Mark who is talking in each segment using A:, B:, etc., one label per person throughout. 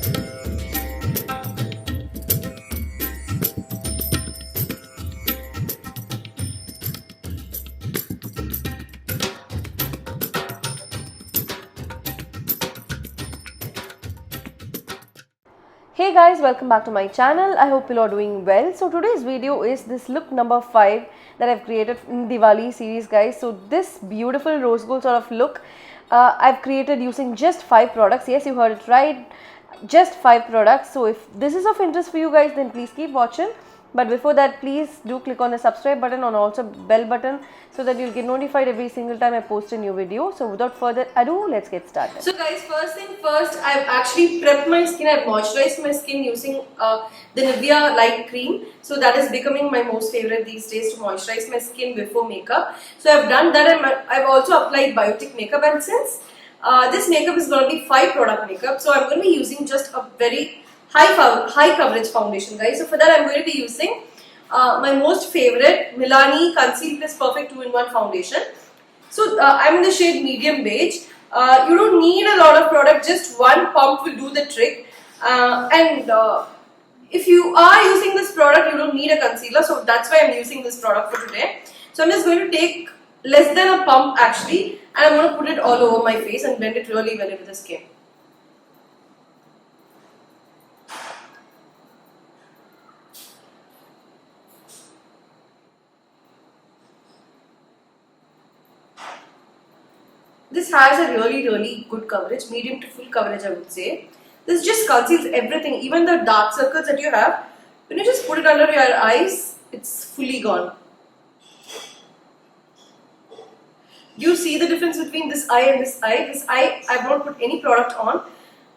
A: Hey guys, welcome back to my channel. I hope you are doing well. So today's video is this look number 5 that I've created in Diwali series, guys. So this beautiful rose gold sort of look I've created using just 5 products. Yes, you heard it right, just 5 products. So if this is of interest for you guys, then please keep watching. But before that, please do click on the subscribe button and also bell button so that you'll get notified every single time I post a new video. So without further ado, let's get started.
B: So guys, first thing first, I've actually prepped my skin. I've moisturized my skin using the Nivea light cream. So that is becoming my most favorite these days, to moisturize my skin before makeup. So I've done that, and I've also applied Biotic makeup. And since this makeup is going to be 5 product makeup, so I'm going to be using just a very high coverage foundation, guys. So for that, I'm going to be using my most favorite Milani Conceal Plus Perfect 2-in-1 foundation. So I'm in the shade medium beige. You don't need a lot of product, just one pump will do the trick. If you are using this product, you don't need a concealer, so that's why I'm using this product for today. So I'm just going to take less than a pump actually, and I'm going to put it all over my face and blend it really well into the skin. This has a really good coverage, medium to full coverage, I would say. This just conceals everything, even the dark circles that you have. When you just put it under your eyes, it's fully gone. You see the difference between this eye and this eye? This eye, I've not put any product on,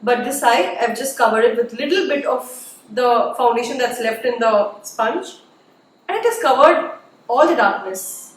B: but this eye, I've just covered it with little bit of the foundation that's left in the sponge, and it has covered all the darkness.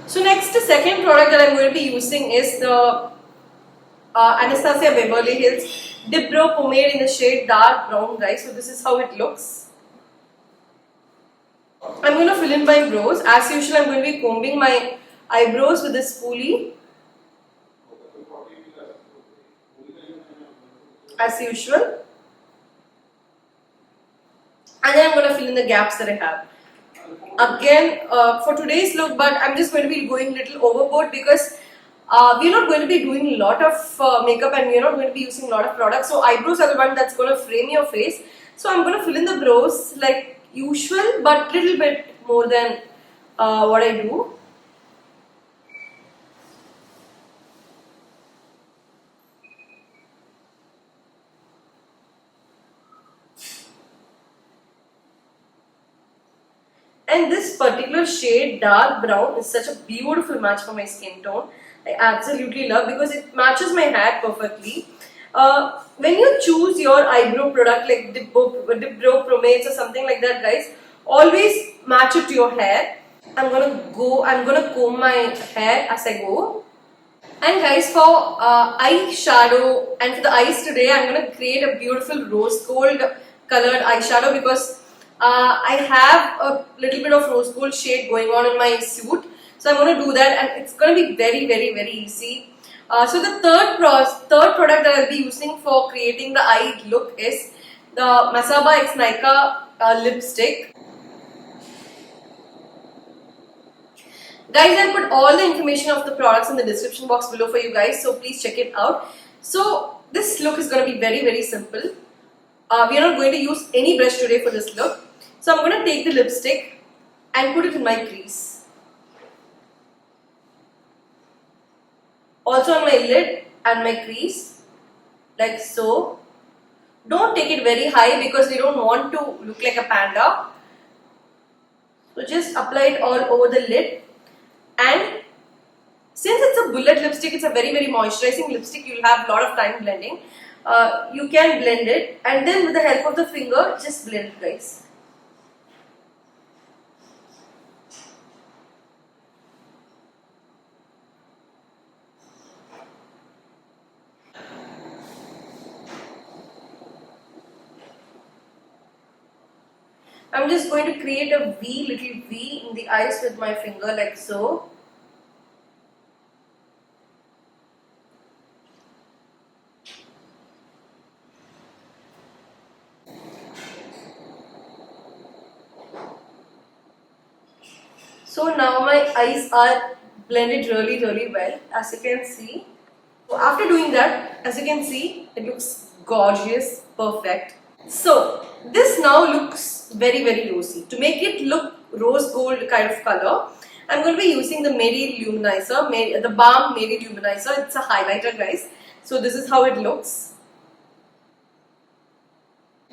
B: So next, the second product that I'm going to be using is the Anastasia Beverly Hills Dip Brow Pomade in the shade dark brown, guys. So this is how it looks. I'm going to fill in my brows. As usual, I'm going to be combing my eyebrows with this spoolie. As usual. And then I'm going to fill in the gaps that I have. Again, for today's look, but I'm just going to be going a little overboard because we're not going to be doing a lot of makeup, and we're not going to be using a lot of products. So eyebrows are the one that's going to frame your face. So I'm going to fill in the brows like usual, but little bit more than what I do. And this particular shade, dark brown, is such a beautiful match for my skin tone. I absolutely love, because it matches my hair perfectly. When you choose your eyebrow product like Dip Brow Pomades or something like that, guys, always match it to your hair. I'm gonna comb my hair as I go. And guys, for eyeshadow and for the eyes today, I'm going to create a beautiful rose gold colored eyeshadow, because I have a little bit of rose gold shade going on in my suit. So I'm going to do that, and it's going to be very easy. So the third product that I'll be using for creating the eye look is the Masaba X Nykaa lipstick. Guys, I'll put all the information of the products in the description box below for you guys, so please check it out. So this look is going to be very simple. We are not going to use any brush today for this look. So I'm going to take the lipstick and put it in my crease. Also on my lid and my crease, like so. Don't take it very high because we don't want to look like a panda. So just apply it all over the lid. And since it's a bullet lipstick, it's a very moisturizing lipstick, you'll have a lot of time blending. You can blend it, and then with the help of the finger, just blend it, guys. I'm just going to create a little V in the eyes with my finger like so. So now my eyes are blended really well, as you can see. So after doing that, as you can see, it looks gorgeous, perfect. So this now looks very rosy. To make it look rose gold kind of color, I'm going to be using the Mary Luminizer, the Balm Mary Luminizer. It's a highlighter, guys. So this is how it looks.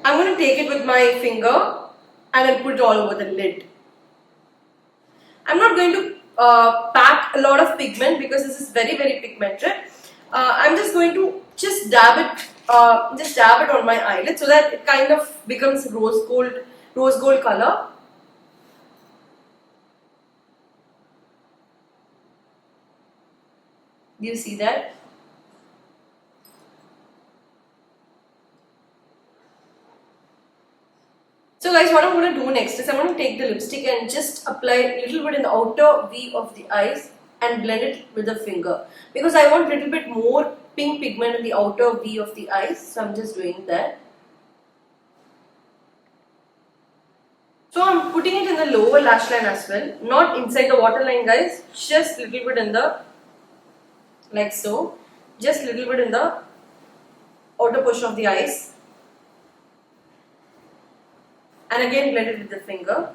B: I'm going to take it with my finger and I'll put it all over the lid. I'm not going to pack a lot of pigment because this is very pigmented. I'm just going to dab it on my eyelid so that it kind of becomes rose gold color. Do you see that? So guys, what I'm going to do next is I'm going to take the lipstick and just apply a little bit in the outer V of the eyes and blend it with the finger, because I want a little bit more pink pigment in the outer V of the eyes. So I'm just doing that. So I'm putting it in the lower lash line as well, not inside the waterline, guys, just a little bit in the, like so, just a little bit in the outer portion of the eyes. And again blend it with the finger.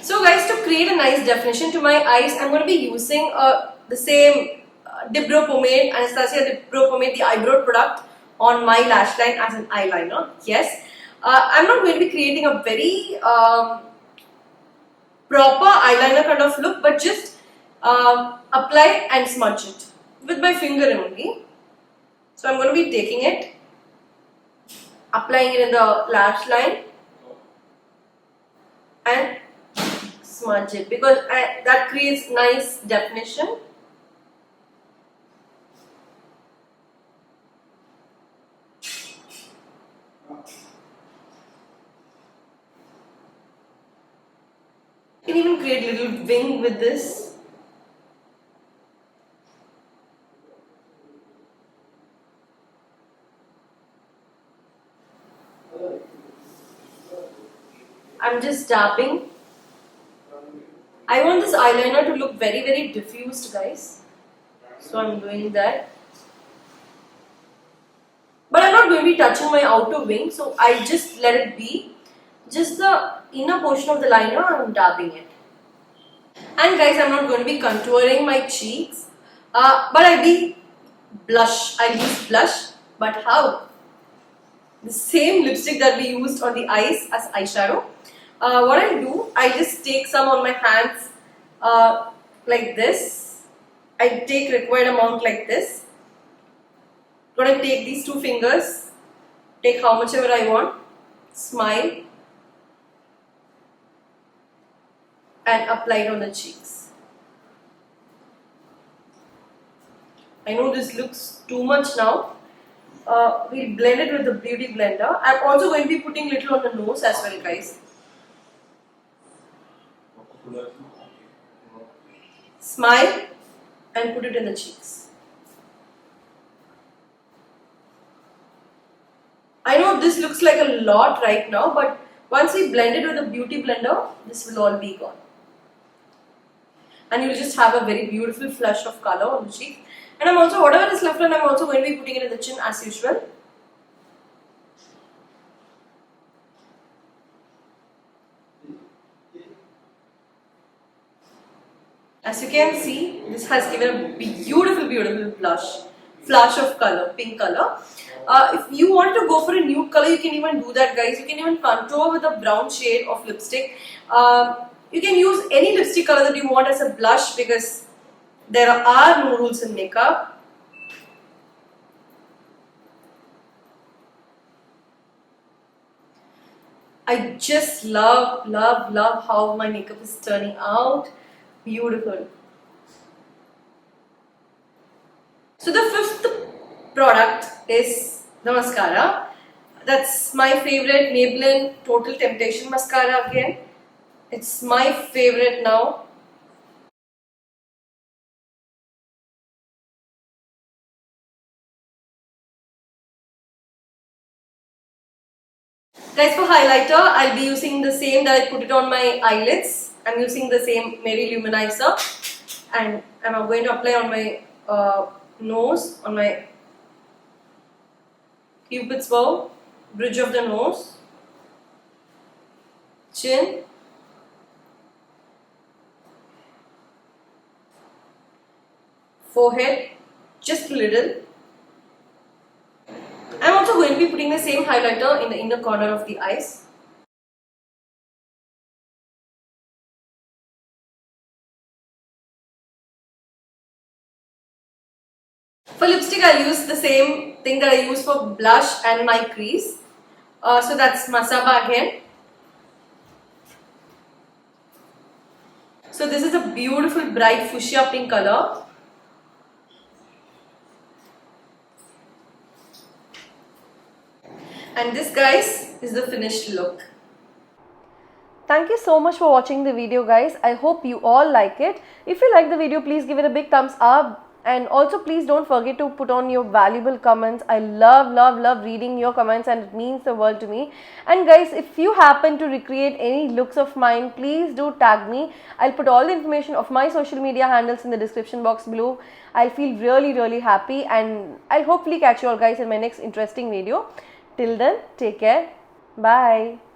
B: So guys, to create a nice definition to my eyes, I'm going to be using the same Dibro pomade, Anastasia Dibro pomade, the eyebrow product, on my lash line as an eyeliner. Yes, I'm not going to be creating a very proper eyeliner kind of look, but just apply and smudge it with my finger only. So I'm going to be taking it, applying it in the lash line and smudge it, because that creates nice definition. You can even create a little wing with this. I'm just dabbing. I want this eyeliner to look very diffused, guys. So I'm doing that. But I'm not going to be touching my outer wing, so I just let it be. Just the inner portion of the liner, I'm dabbing it. And guys, I'm not going to be contouring my cheeks, but I'll use blush. But how? The same lipstick that we used on the eyes as eyeshadow. What I do, I just take some on my hands like this. I take required amount like this. Gonna take these two fingers, take how much ever I want, smile and apply it on the cheeks. I know this looks too much now. We'll blend it with the beauty blender. I'm also going to be putting little on the nose as well, guys. Smile and put it in the cheeks. I know this looks like a lot right now, but once we blend it with the beauty blender, this will all be gone. And you'll just have a very beautiful flush of color on the cheek. And I'm also, whatever is left on, I'm also going to be putting it in the chin as usual. As you can see, this has given a beautiful flash of color, pink color. If you want to go for a nude color, you can even do that, guys. You can even contour with a brown shade of lipstick. You can use any lipstick color that you want as a blush, because there are no rules in makeup. I just love how my makeup is turning out. Beautiful. So the fifth product is the mascara. That's my favorite, Maybelline Total Temptation mascara again. It's my favorite now. Guys, for highlighter, I'll be using the same that I put it on my eyelids. I'm using the same Mary Luminizer, and I'm going to apply on my nose, on my Cupid's bow, bridge of the nose, chin, forehead, just a little. I'm also going to be putting the same highlighter in the inner corner of the eyes. For lipstick, I'll use the same thing that I use for blush and my crease. So that's Masaba again. So this is a beautiful bright fuchsia pink color. And this, guys, is the finished look.
A: Thank you so much for watching the video, guys. I hope you all like it. If you like the video, please give it a big thumbs up. And also, please don't forget to put on your valuable comments. I love reading your comments, and it means the world to me. And guys, if you happen to recreate any looks of mine, please do tag me. I'll put all the information of my social media handles in the description box below. I'll feel really happy, and I'll hopefully catch you all guys in my next interesting video. Till then, take care. Bye.